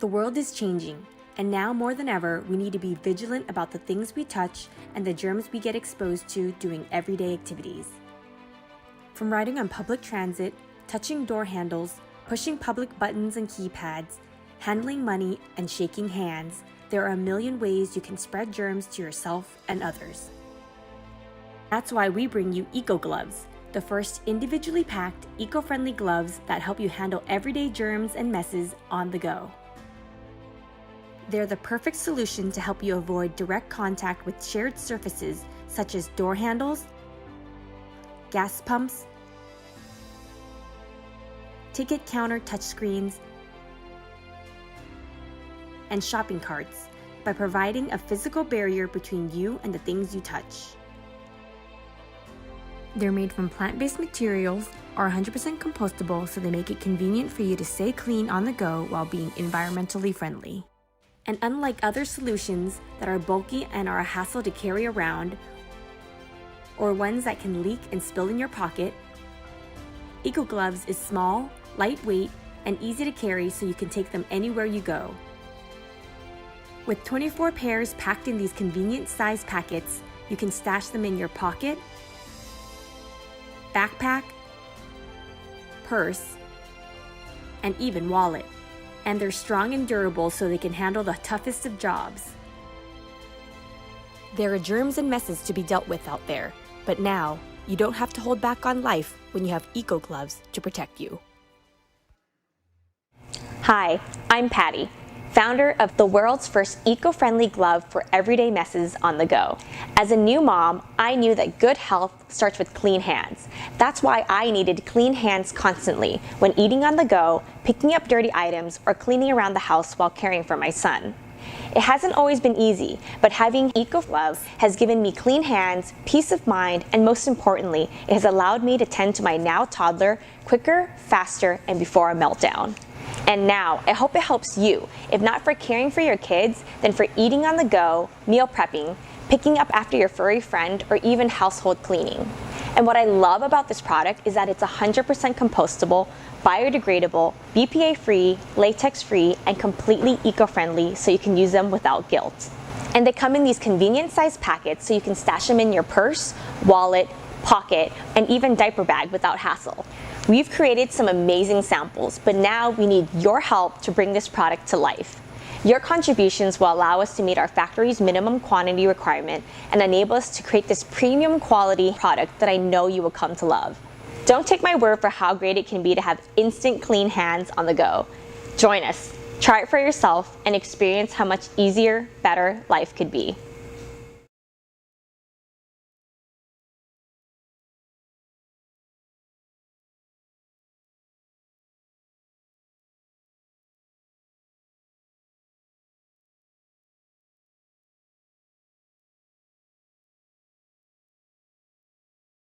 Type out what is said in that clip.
The world is changing, and now more than ever, we need to be vigilant about the things we touch and the germs we get exposed to doing everyday activities. From riding on public transit, touching door handles, pushing public buttons and keypads, handling money, and shaking hands, there are a million ways you can spread germs to yourself and others. That's why we bring you Eco Gloves, the first individually packed, eco-friendly gloves that help you handle everyday germs and messes on the go. They're the perfect solution to help you avoid direct contact with shared surfaces such as door handles, gas pumps, ticket counter touchscreens, and shopping carts by providing a physical barrier between you and the things you touch. They're made from plant-based materials, are 100% compostable, so they make it convenient for you to stay clean on the go while being environmentally friendly. And unlike other solutions that are bulky and are a hassle to carry around, or ones that can leak and spill in your pocket, Eco Gloves is small, lightweight, and easy to carry so you can take them anywhere you go. With 24 pairs packed in these convenient size packets, you can stash them in your pocket, backpack, purse, and even wallet. And they're strong and durable so they can handle the toughest of jobs. There are germs and messes to be dealt with out there, but now you don't have to hold back on life when you have Eco Gloves to protect you. Hi, I'm Patty, founder of the world's first eco-friendly glove for everyday messes on the go. As a new mom, I knew that good health starts with clean hands. That's why I needed clean hands constantly when eating on the go, picking up dirty items, or cleaning around the house while caring for my son. It hasn't always been easy, but having Eco Gloves has given me clean hands, peace of mind, and most importantly, it has allowed me to tend to my now toddler quicker, faster, and before a meltdown. And now, I hope it helps you, if not for caring for your kids, then for eating on the go, meal prepping, picking up after your furry friend, or even household cleaning. And what I love about this product is that it's 100% compostable, biodegradable, BPA-free, latex-free, and completely eco-friendly so you can use them without guilt. And they come in these convenient sized packets so you can stash them in your purse, wallet, pocket, and even diaper bag without hassle. We've created some amazing samples, but now we need your help to bring this product to life. Your contributions will allow us to meet our factory's minimum quantity requirement and enable us to create this premium quality product that I know you will come to love. Don't take my word for how great it can be to have instant clean hands on the go. Join us, try it for yourself, and experience how much easier, better life could be.